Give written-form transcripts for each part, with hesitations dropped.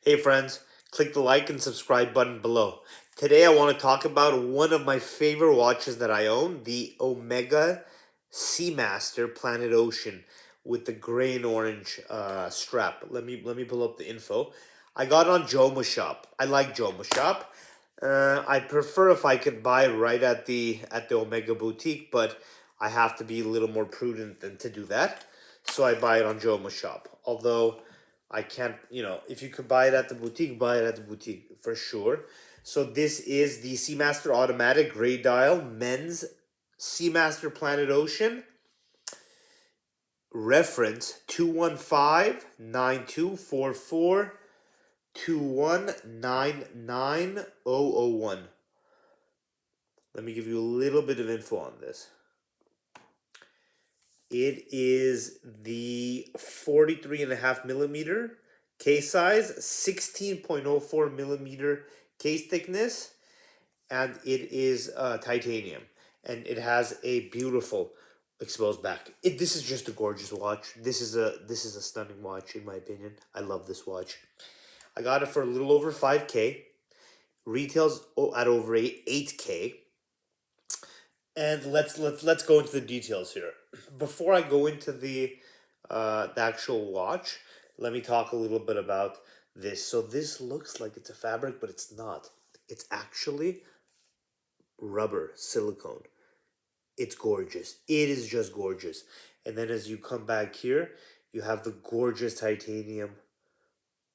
Hey friends, click the like and subscribe button below. Today I want to talk about one of my favorite watches that I own, the Omega Seamaster Planet Ocean with the gray and orange strap. Let me pull up the info. I got it on Joma Shop. I like Joma Shop. I prefer if I could buy it right at the Omega boutique, but I have to be a little more prudent than to do that. So I buy it on Joma Shop. Although I can't, if you could buy it at the boutique, buy it at the boutique for sure. So this is the Seamaster Automatic Gray Dial Men's Seamaster Planet Ocean. Reference 215-9244-2199001. Let me give you a little bit of info on this. It is the 43.5 millimeter case size, 16.04 millimeter case thickness, and it is titanium, and it has a beautiful exposed back. This is just a gorgeous watch. This is a stunning watch in my opinion. I love this watch. I got it for a little over 5K. Retails at over 8K. And let's go into the details here. Before I go into the actual watch, let me talk a little bit about this. So this looks like it's a fabric, but it's not. It's actually rubber, silicone. It's gorgeous. It is just gorgeous. And then as you come back here, you have the gorgeous titanium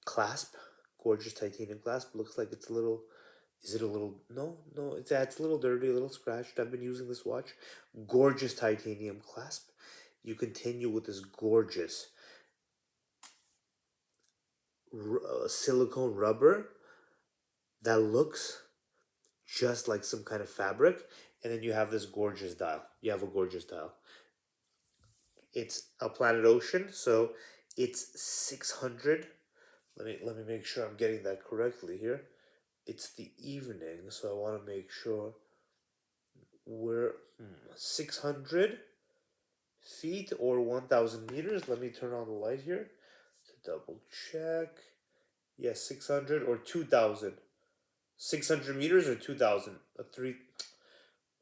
clasp. Gorgeous titanium clasp. Looks like it's a little. Is it a little? No, no. It's a little dirty, a little scratched. I've been using this watch. Gorgeous titanium clasp. You continue with this gorgeous silicone rubber that looks just like some kind of fabric, and then you have this gorgeous dial. You have a gorgeous dial. It's a Planet Ocean, so it's 600. Let me make sure I'm getting that correctly here. It's the evening, so I want to make sure we're 600 feet or 1,000 meters. Let me turn on the light here to double check. Yes, 600 or 2,000. 600 meters or 2,000. A three.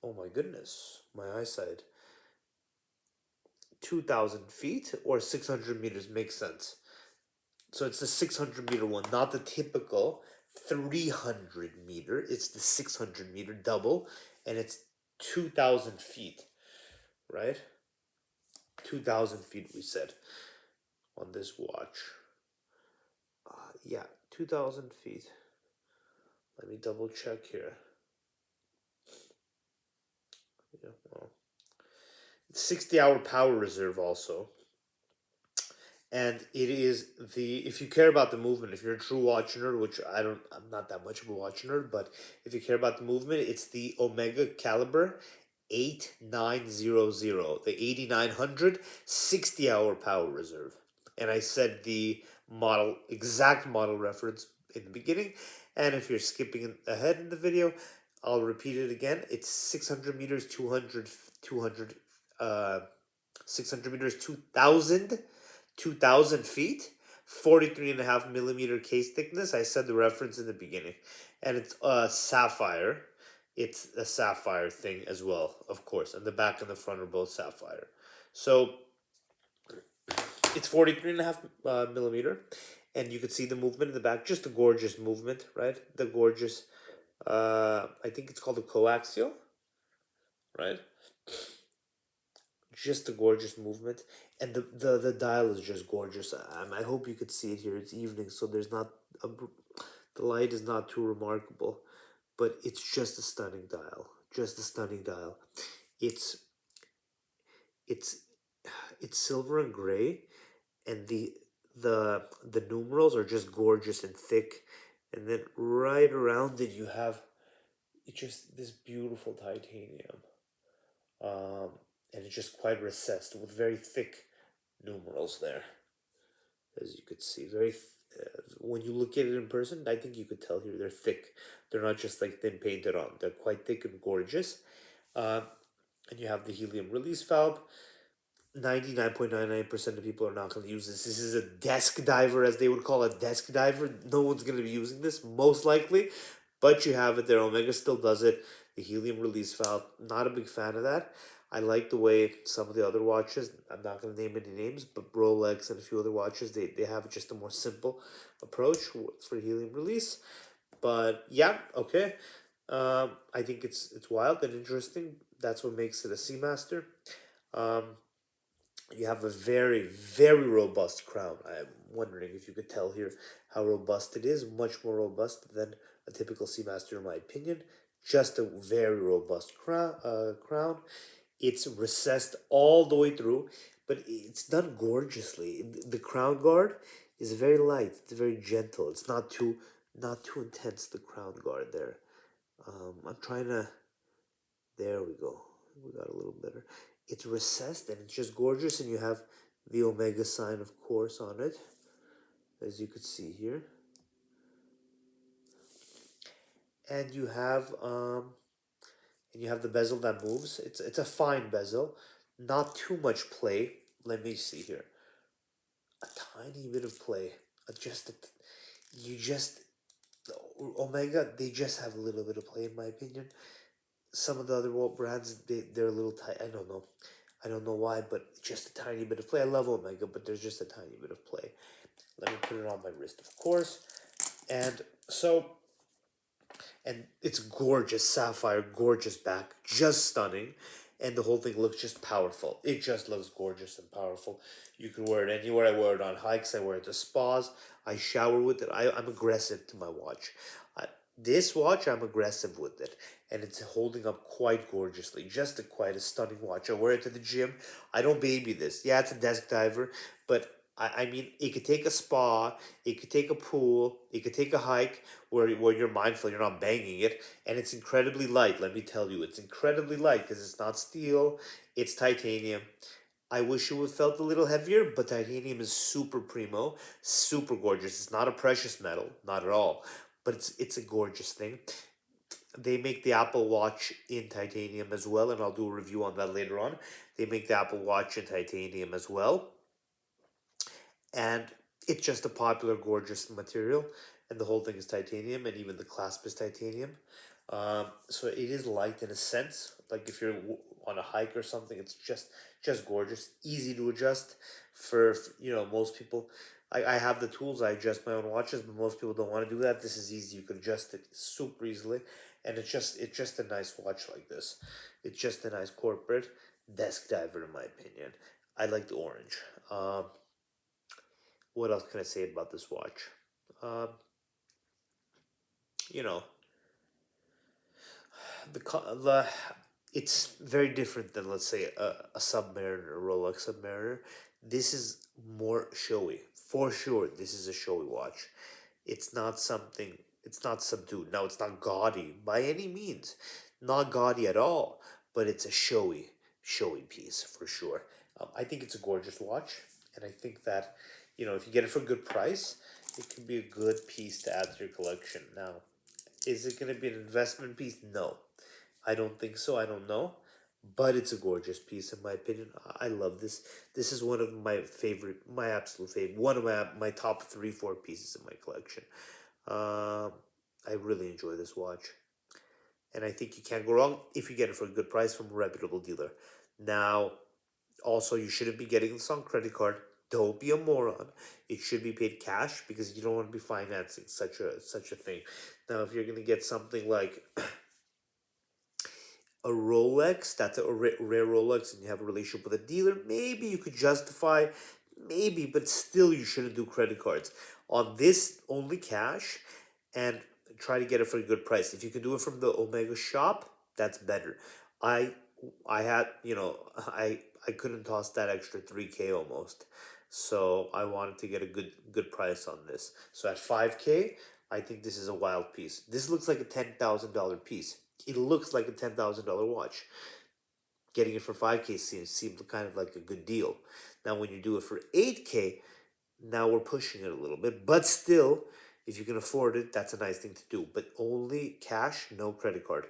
Oh my goodness, my eyesight. 2,000 feet or 600 meters makes sense. So it's the 600-meter one, not the typical 300 meter. It's the 600-meter double, and it's 2,000 feet, right? 2,000 feet, we said, on this watch. Yeah, 2,000 feet. Let me double check here. Yeah, well, 60-hour power reserve also. And it is if you care about the movement, if you're a true watch nerd, which I'm not that much of a watch nerd, but if you care about the movement, it's the Omega Caliber 8900, the 8900 60-hour power reserve. And I said the exact model reference in the beginning. And if you're skipping ahead in the video, I'll repeat it again. It's 600 meters, 200, 600 meters, 2,000 feet, 43.5 millimeter case thickness. I said the reference in the beginning. And it's sapphire. It's a sapphire thing as well, of course. And the back and the front are both sapphire. So it's 43.5 millimeter. And you can see the movement in the back. Just a gorgeous movement, right? The gorgeous, I think it's called a co-axial, right? Just a gorgeous movement, and the dial is just gorgeous. I hope you could see it here. It's evening, so there's not the light is not too remarkable, but it's just a stunning dial. Just a stunning dial. It's it's it's silver and gray, and the numerals are just gorgeous and thick, and then right around it you have it's just this beautiful titanium. Um, and it's just quite recessed with very thick numerals there, as you could see. When you look at it in person, I think you could tell here they're thick. They're not just like thin painted on. They're quite thick and gorgeous. And you have the helium release valve. 99.99% of people are not going to use this. This is a desk diver, as they would call a desk diver. No one's going to be using this, most likely. But you have it there. Omega still does it. The helium release valve, not a big fan of that. I like the way some of the other watches, I'm not going to name any names, but Rolex and a few other watches, they have just a more simple approach for helium release. But yeah, okay. I think it's wild and interesting. That's what makes it a Seamaster. Um, you have a very, very robust crown. I'm wondering if you could tell here how robust it is. Much more robust than a typical Seamaster, in my opinion. Just a very robust crown. It's recessed all the way through, but it's done gorgeously. The crown guard is very light. It's very gentle. It's not too intense. The crown guard there. I'm trying to. There we go. We got a little better. It's recessed and it's just gorgeous, and you have the Omega sign, of course, on it, as you could see here. And you have the bezel that moves. It's a fine bezel, not too much play. Let me see here. A tiny bit of play. Just you just Omega. They just have a little bit of play, in my opinion. Some of the other brands, they're a little tight. I don't know why, but just a tiny bit of play. I love Omega, but there's just a tiny bit of play. Let me put it on my wrist, of course. And so, and it's gorgeous sapphire, gorgeous back, just stunning. And the whole thing looks just powerful. It just looks gorgeous and powerful. You can wear it anywhere. I wear it on hikes. I wear it to spas. I shower with it. I'm aggressive to my watch. This watch, I'm aggressive with it, and it's holding up quite gorgeously. Just quite a stunning watch. I wear it to the gym. I don't baby this. Yeah, it's a desk diver, but I mean, it could take a spa, it could take a pool, it could take a hike where you're mindful, you're not banging it, and it's incredibly light. Let me tell you, it's incredibly light because it's not steel, it's titanium. I wish it would felt a little heavier, but titanium is super primo, super gorgeous. It's not a precious metal, not at all, but it's a gorgeous thing. They make the Apple Watch in titanium as well, and I'll do a review on that later on. They make the Apple Watch in titanium as well, and it's just a popular, gorgeous material, and the whole thing is titanium, and even the clasp is titanium. So it is light in a sense. Like if you're on a hike or something, it's just gorgeous, easy to adjust for most people. I have the tools. I adjust my own watches, but most people don't want to do that. This is easy. You can adjust it super easily, and it's just a nice watch like this. It's just a nice corporate desk diver, in my opinion. I like the orange. What else can I say about this watch? Um, you know, the it's very different than, let's say, a Submariner, a Rolex Submariner. This is more showy, for sure. This is a showy watch. It's not something. It's not subdued. Now, it's not gaudy by any means, not gaudy at all. But it's a showy piece for sure. I think it's a gorgeous watch, and I think that if you get it for a good price, it could be a good piece to add to your collection. Now, is it going to be an investment piece? No, I don't think so. I don't know. But it's a gorgeous piece, in my opinion. I love this. This is one of my favorite, my absolute favorite, one of my top three, four pieces in my collection. Um, I really enjoy this watch. And I think you can't go wrong if you get it for a good price from a reputable dealer. Now, also, you shouldn't be getting this on credit card. Don't be a moron. It should be paid cash because you don't want to be financing such a thing. Now, if you're gonna get something like a Rolex, that's a rare Rolex, and you have a relationship with a dealer, maybe you could justify, maybe, but still you shouldn't do credit cards. On this, only cash, and try to get it for a good price. If you can do it from the Omega shop, that's better. I I had, I couldn't toss that extra 3K almost. So I wanted to get a good price on this. So at 5K, I think this is a wild piece. This looks like a $10,000 piece. It looks like a $10,000 watch. Getting it for 5K seemed kind of like a good deal. Now, when you do it for 8K, now we're pushing it a little bit. But still, if you can afford it, that's a nice thing to do. But only cash, no credit card.